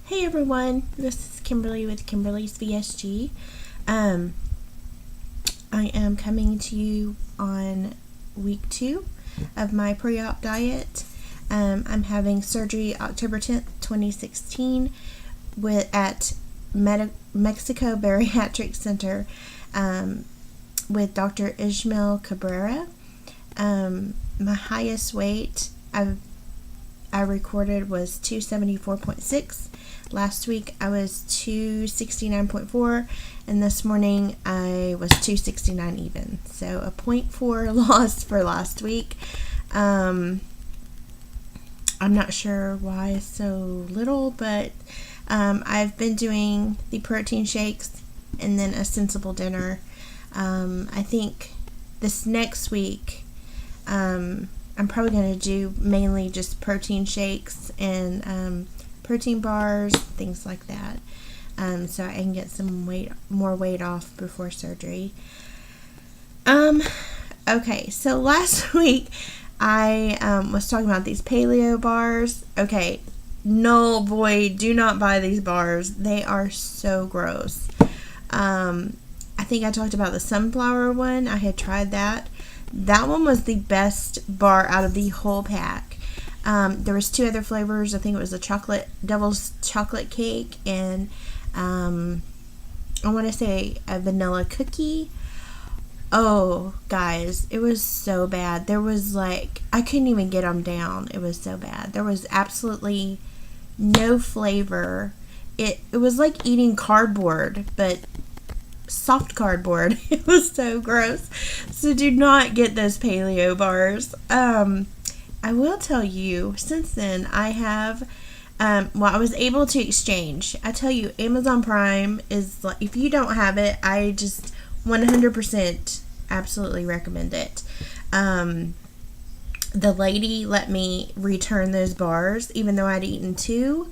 Hey everyone, this is Kimberly with Kimberly's VSG. I am coming to you on week 2 of my pre-op diet. I'm having surgery October 10th, 2016 at Mexico Bariatric Center with Dr. Ishmael Cabrera. My highest weight I recorded was 274.6. Last week I was 269.4, and this morning I was 269 even. So a 0.4 loss for last week. I'm not sure why it's so little, but I've been doing the protein shakes and then a sensible dinner. I think this next week I'm probably going to do mainly just protein shakes and protein bars, things like that, so I can get some more weight off before surgery. Okay, so last week I was talking about these paleo bars. Okay, no, boy, do not buy these bars. They are so gross. I think I talked about the sunflower one. I had tried that. That one was the best bar out of the whole pack. There was 2 other flavors. I think it was a devil's chocolate cake and I want to say a vanilla cookie. Oh, guys, it was so bad. There was I couldn't even get them down. It was so bad. There was absolutely no flavor. It was like eating cardboard, but soft cardboard. It was so gross. So do not get those paleo bars. I will tell you, since then, I have, I was able to exchange. I tell you, Amazon Prime is, if you don't have it, I just 100% absolutely recommend it. The lady let me return those bars, even though I'd eaten 2.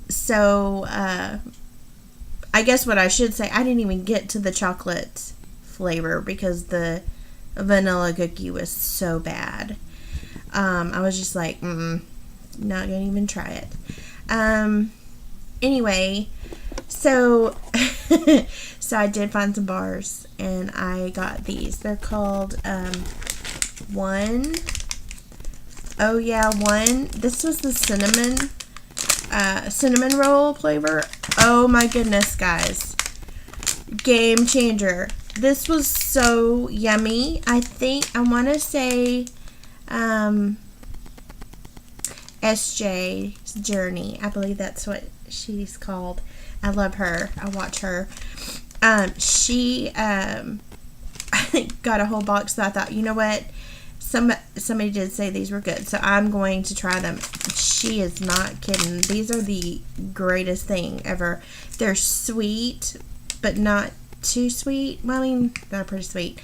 So, I guess what I should say, I didn't even get to the chocolate flavor because the vanilla cookie was so bad. I was just like, not gonna even try it. Anyway, so I did find some bars and I got these. They're called One. Oh yeah, One. This was the cinnamon roll flavor. Oh my goodness, guys, game changer. This was so yummy. I want to say SJ's Journey. I believe that's what she's called. I love her. I watch her. She I think got a whole box, so I thought, you know what? Somebody did say these were good, so I'm going to try them. She is not kidding. These are the greatest thing ever. They're sweet, but not too sweet. Well, I mean, they're pretty sweet.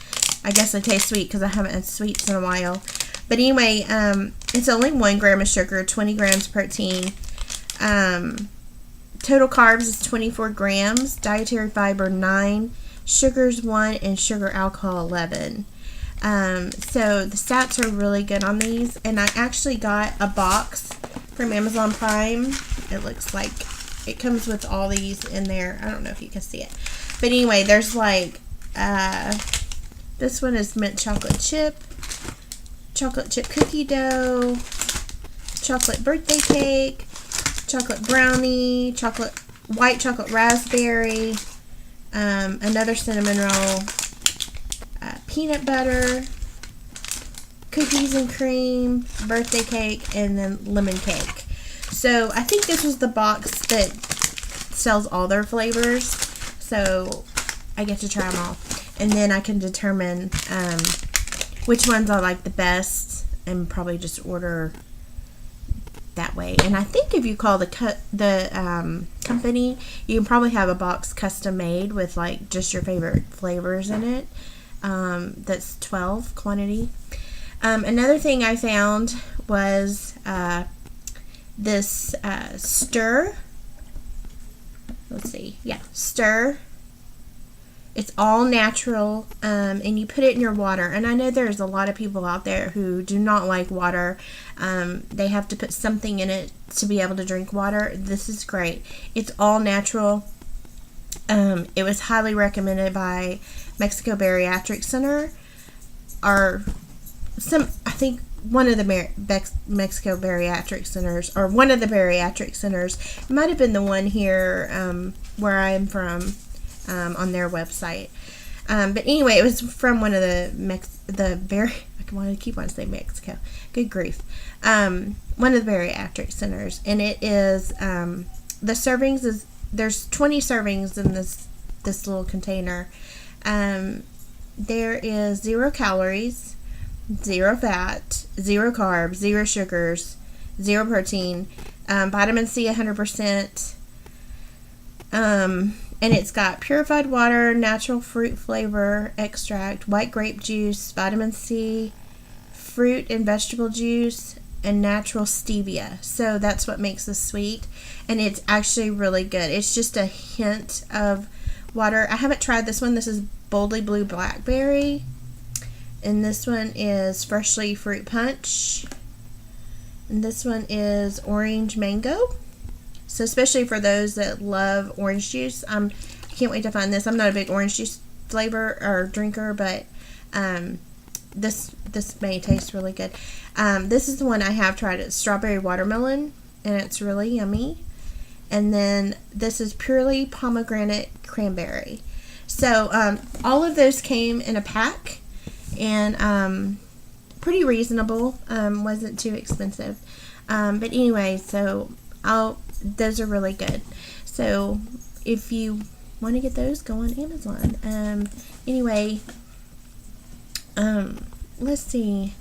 I guess they taste sweet because I haven't had sweets in a while. But anyway, it's only 1 gram of sugar, 20 grams protein. Total carbs is 24 grams. Dietary fiber 9. Sugars 1 and sugar alcohol 11. So the stats are really good on these, and I actually got a box from Amazon Prime. It looks like it comes with all these in there. I don't know if you can see it, but anyway, there's this one is mint chocolate chip cookie dough, chocolate birthday cake, chocolate brownie, white chocolate raspberry, another cinnamon roll, peanut butter, cookies and cream, birthday cake, and then lemon cake. So I think this was the box that sells all their flavors, so I get to try them all, and then I can determine which ones I like the best and probably just order that way. And I think if you call the company, you can probably have a box custom made with just your favorite flavors in it. That's 12 quantity. Another thing I found was this Stir. Let's see. Yeah, Stir It's all natural, and you put it in your water. And I know there's a lot of people out there who do not like water. They have to put something in it to be able to drink water. This is great. It's all natural. It was highly recommended by Mexico Bariatric Center, or I think one of the Mexico Bariatric Centers, or one of the bariatric centers. It might have been the one here where I am from, on their website. But anyway, it was from one of I keep wanting to say Mexico. Good grief. One of the bariatric centers, and it is the servings is there's 20 servings in this little container. There is 0 calories, 0 fat, 0 carbs, 0 sugars, 0 protein, vitamin C 100%, and it's got purified water, natural fruit flavor extract, white grape juice, vitamin C, fruit and vegetable juice, and natural stevia. So that's what makes this sweet, and it's actually really good. It's just a hint of water. I haven't tried this one. This is Boldly Blue Blackberry, and this one is Freshly Fruit Punch, and this one is Orange Mango. So especially for those that love orange juice, I can't wait to find this. I'm not a big orange juice flavor or drinker, but this may taste really good. This is the one I have tried. It's Strawberry Watermelon, and it's really yummy. And then this is Purely Pomegranate Cranberry. So all of those came in a pack, and pretty reasonable. Wasn't too expensive. But anyway, so those are really good. So if you want to get those, go on Amazon. Anyway, let's see.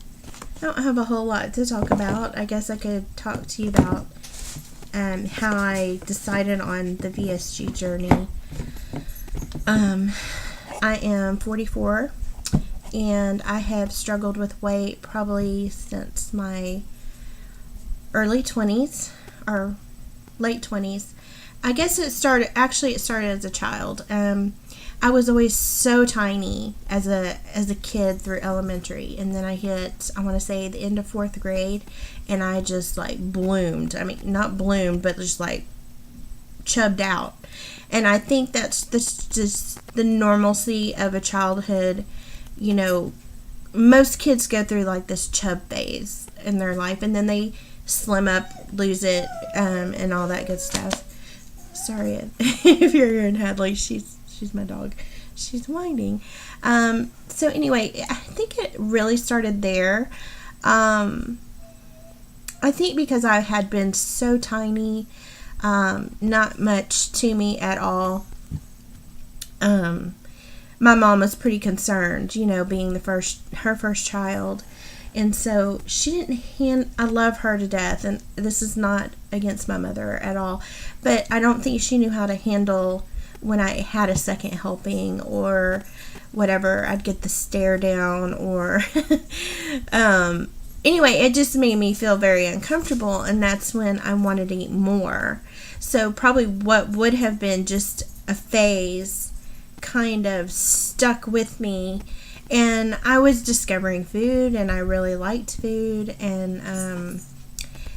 I don't have a whole lot to talk about. I guess I could talk to you about how I decided on the VSG journey. I am 44, and I have struggled with weight probably since my early 20s or late 20s. I guess it started as a child. I was always so tiny as a kid through elementary, and then I hit, I want to say, the end of 4th grade, and I just like bloomed. I mean, not bloomed, but just like chubbed out. And I think that's just the normalcy of a childhood. You know, most kids go through like this chub phase in their life, and then they slim up, lose it, and all that good stuff. Sorry if you're hearing Hadley, she's my dog. She's whining. So anyway, I think it really started there. I think because I had been so tiny, not much to me at all. My mom was pretty concerned, being her first child. And so she didn't I love her to death, and this is not against my mother at all, but I don't think she knew how to handle when I had a second helping or whatever. I'd get the stare down or anyway, it just made me feel very uncomfortable, and that's when I wanted to eat more. So probably what would have been just a phase kind of stuck with me. And I was discovering food, and I really liked food, and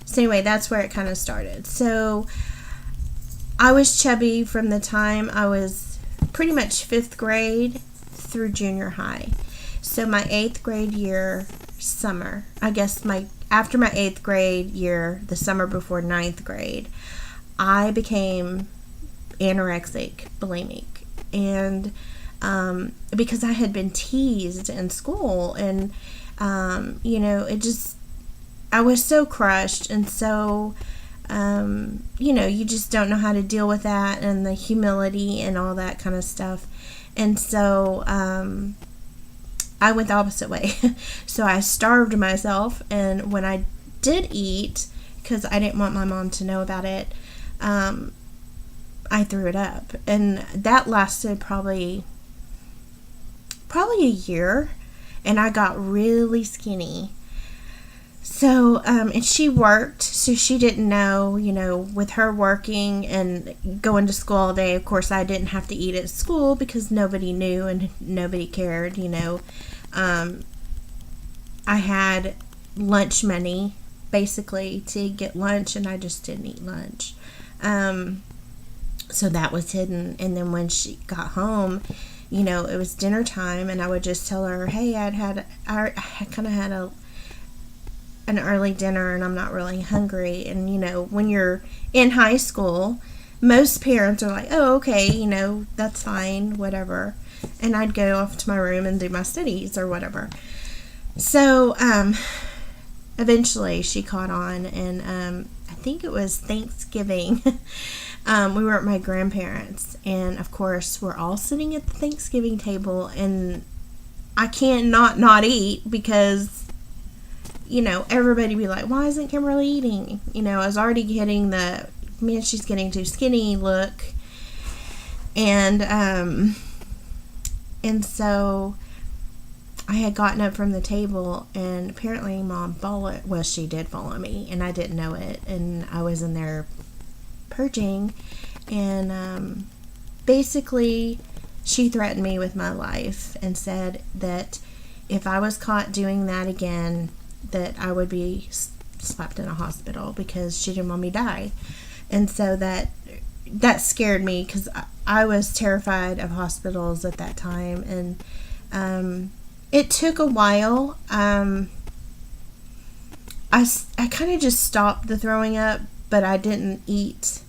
so anyway, that's where it kind of started. So I was chubby from the time I was pretty much 5th grade through junior high. So my 8th grade year summer, I guess after my 8th grade year, the summer before 9th grade, I became anorexic, bulimic, and because I had been teased in school, and I was so crushed, and so you just don't know how to deal with that, and the humility and all that kind of stuff. And so I went the opposite way. So I starved myself, and when I did eat, because I didn't want my mom to know about it, I threw it up, and that lasted probably a year, and I got really skinny. So, and she worked, so she didn't know, with her working and going to school all day, of course, I didn't have to eat at school because nobody knew and nobody cared, I had lunch money, basically, to get lunch, and I just didn't eat lunch. So that was hidden, and then when she got home, it was dinner time, and I would just tell her, hey, I kind of had an early dinner and I'm not really hungry. And when you're in high school, most parents are like, oh, okay, that's fine, whatever. And I'd go off to my room and do my studies or whatever. So eventually she caught on, and I think it was Thanksgiving. We were at my grandparents', and of course we're all sitting at the Thanksgiving table, and I can't not eat because everybody be like, why isn't Kimberly eating? I was already getting the, man, she's getting too skinny look. And so I had gotten up from the table, and apparently Mom followed, well, she did follow me, and I didn't know it, and I was in there purging, and basically she threatened me with my life and said that if I was caught doing that again, that I would be slapped in a hospital because she didn't want me to die. And so that scared me because I was terrified of hospitals at that time. And it took a while. I kind of just stopped the throwing up, but I didn't eat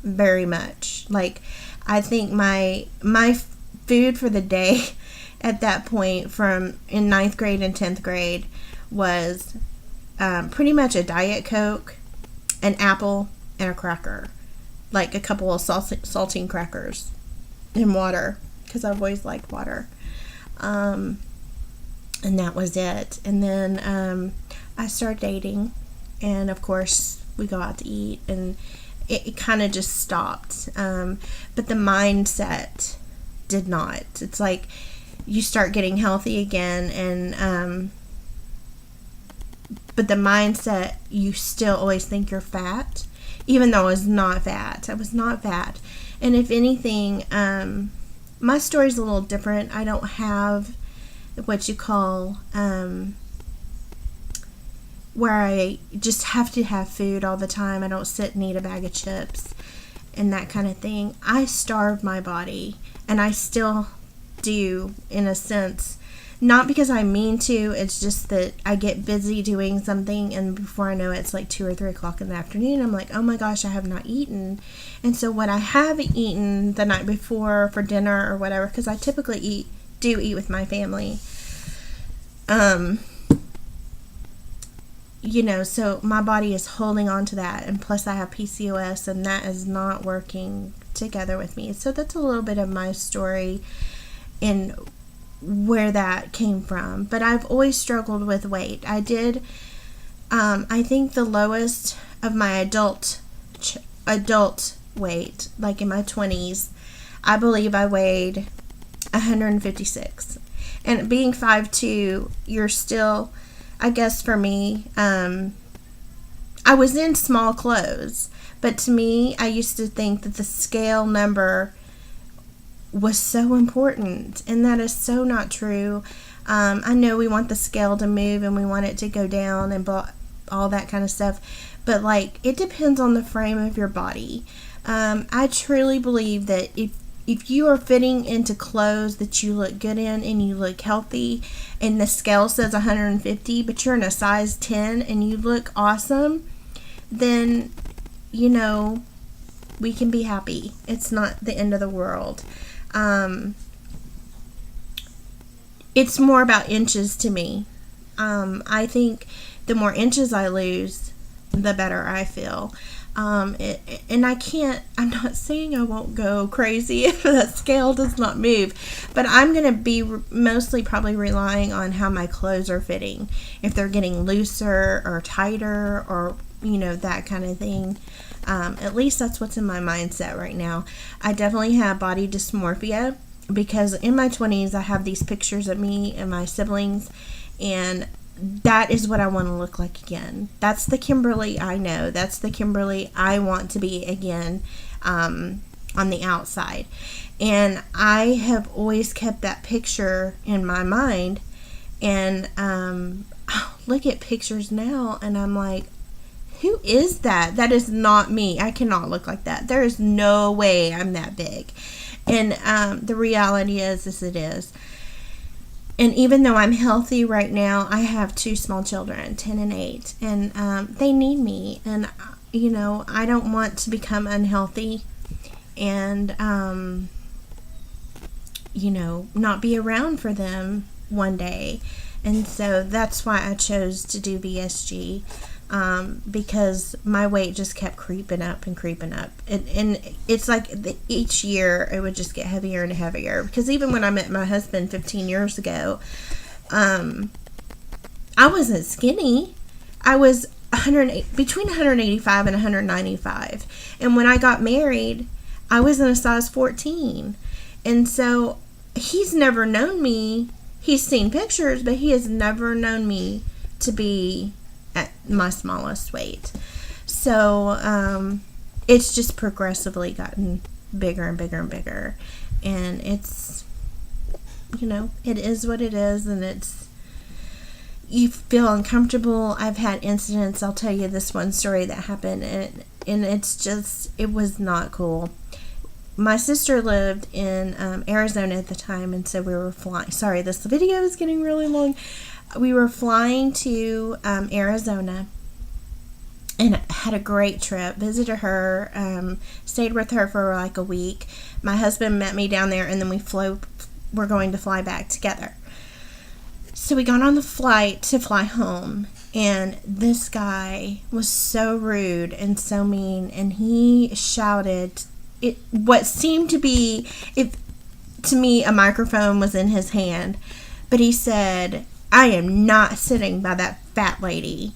very much. Like, I think my food for the day at that point, from in 9th grade and 10th grade, was pretty much a Diet Coke, an apple, and a cracker. Like a couple of saltine crackers and water, because I've always liked water. And that was it. And then I started dating, and of course we go out to eat, and it kind of just stopped. But the mindset did not. It's like you start getting healthy again, and but the mindset, you still always think you're fat, even though I was not fat. I was not fat. And if anything, my story's a little different. I don't have what you call, where I just have to have food all the time. I don't sit and eat a bag of chips and that kind of thing. I starve my body, and I still do, in a sense. Not because I mean to, it's just that I get busy doing something, and before I know it, it's like 2 or 3 o'clock in the afternoon. I'm like, oh my gosh, I have not eaten. And so what I have eaten the night before for dinner or whatever, because I typically do eat with my family, so my body is holding on to that, and plus I have PCOS, and that is not working together with me. So that's a little bit of my story in where that came from. But I've always struggled with weight. I did, I think the lowest of my adult weight, like in my 20s, I believe I weighed 156. And being 5'2", you're still, I guess for me, I was in small clothes, but to me, I used to think that the scale number was so important, and that is so not true. I know we want the scale to move, and we want it to go down, and all that kind of stuff, but like, it depends on the frame of your body. I truly believe that if you are fitting into clothes that you look good in and you look healthy, and the scale says 150, but you're in a size 10 and you look awesome, then, we can be happy. It's not the end of the world. It's more about inches to me. I think the more inches I lose, the better I feel. And I'm not saying I won't go crazy if the scale does not move, but I'm going to be mostly probably relying on how my clothes are fitting. If they're getting looser or tighter or, that kind of thing. At least that's what's in my mindset right now. I definitely have body dysmorphia because in my 20s I have these pictures of me and my siblings, and that is what I want to look like again. That's the Kimberly I know. That's the Kimberly I want to be again, on the outside. And I have always kept that picture in my mind. And look at pictures now, and I'm like, who is that? That is not me. I cannot look like that. There is no way I'm that big. And the reality is it is. And even though I'm healthy right now, I have 2 small children, 10 and 8, and they need me. And, I don't want to become unhealthy and, not be around for them one day. And so that's why I chose to do VSG, because my weight just kept creeping up and creeping up. And it's like each year it would just get heavier and heavier. Because even when I met my husband 15 years ago, I wasn't skinny. I was between 185 and 195. And when I got married, I was in a size 14. And so he's never known me. He's seen pictures, but he has never known me to be at my smallest weight. So it's just progressively gotten bigger and bigger and bigger. And it's, it is what it is, and you feel uncomfortable. I've had incidents. I'll tell you this one story that happened, and it was not cool. My sister lived in Arizona at the time, and so we were flying. Sorry, this video is getting really long. We were flying to Arizona, and had a great trip. Visited her, stayed with her for like a week. My husband met me down there, and then we're going to fly back together. So we got on the flight to fly home, and this guy was so rude and so mean, and he shouted what seemed to be, to me, a microphone was in his hand, but he said, "I am not sitting by that fat lady."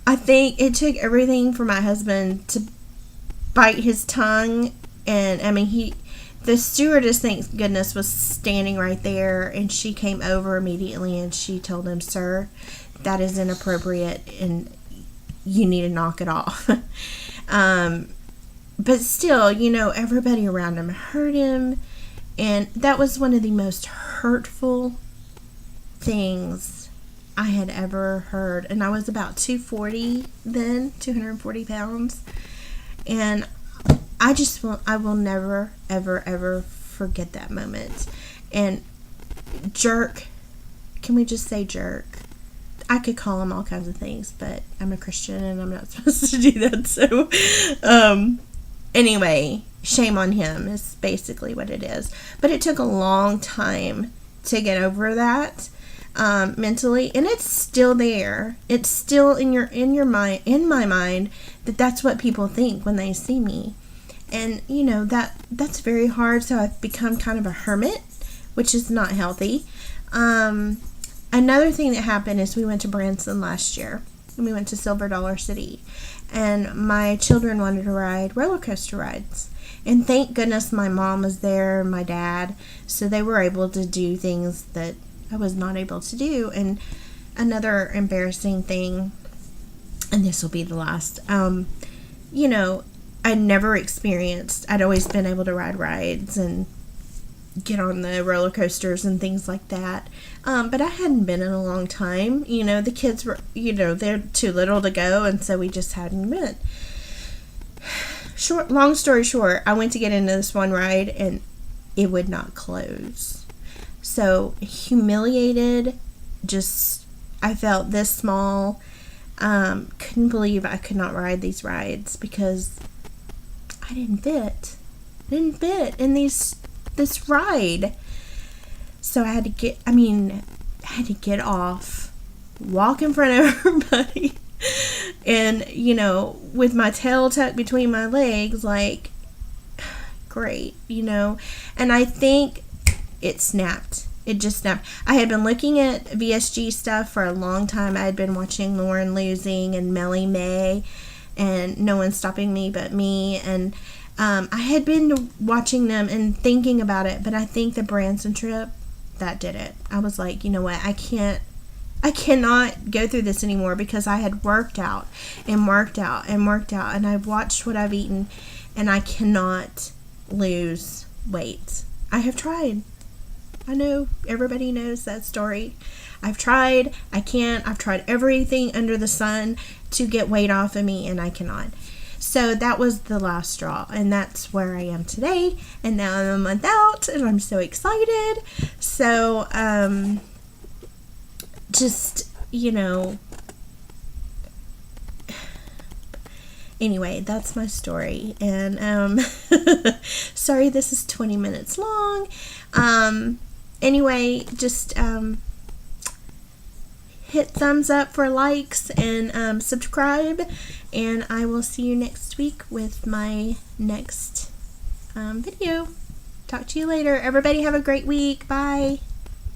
I think it took everything for my husband to bite his tongue, and the stewardess, thank goodness, was standing right there, and she came over immediately, and she told him, "Sir, that is inappropriate, and you need to knock it off." But still, everybody around him heard him, and that was one of the most hurtful things I had ever heard. And I was about 240 then, 240 pounds, and I will never, ever, ever forget that moment. And jerk, can we just say jerk? I could call him all kinds of things, but I'm a Christian and I'm not supposed to do that. So, anyway, shame on him is basically what it is. But it took a long time to get over that, mentally, and it's still there. It's still in your mind, in my mind, that's what people think when they see me. And, that's very hard. So I've become kind of a hermit, which is not healthy. Another thing that happened is we went to Branson last year, and we went to Silver Dollar City, and my children wanted to ride roller coaster rides, and thank goodness my mom was there and my dad, so they were able to do things that I was not able to do. And another embarrassing thing, and this will be the last, I'd never experienced, I'd always been able to ride rides and get on the roller coasters and things like that, but I hadn't been in a long time. The kids were, they're too little to go, and so we just hadn't been. Long story short, I went to get into this one ride, and it would not close. So humiliated, I felt this small, couldn't believe I could not ride these rides because I didn't fit in this ride. So I had to get off, walk in front of everybody, and with my tail tucked between my legs, like, great, and I think it snapped. It just snapped. I had been looking at VSG stuff for a long time. I had been watching Lauren Losing and Melly May and No One's Stopping Me But Me, and I had been watching them and thinking about it, but I think the Branson trip that did it. I was like, you know what, I cannot go through this anymore, because I had worked out and worked out and worked out, and I've watched what I've eaten, and I cannot lose weight. I have tried. I know everybody knows that story. I've tried. I can't. I've tried everything under the sun to get weight off of me, and I cannot. So that was the last straw, and that's where I am today. And now I'm a month out, and I'm so excited. So, just, anyway, that's my story. And, sorry this is 20 minutes long. Anyway, just, hit thumbs up for likes and subscribe, and I will see you next week with my next video. Talk to you later. Everybody have a great week. Bye.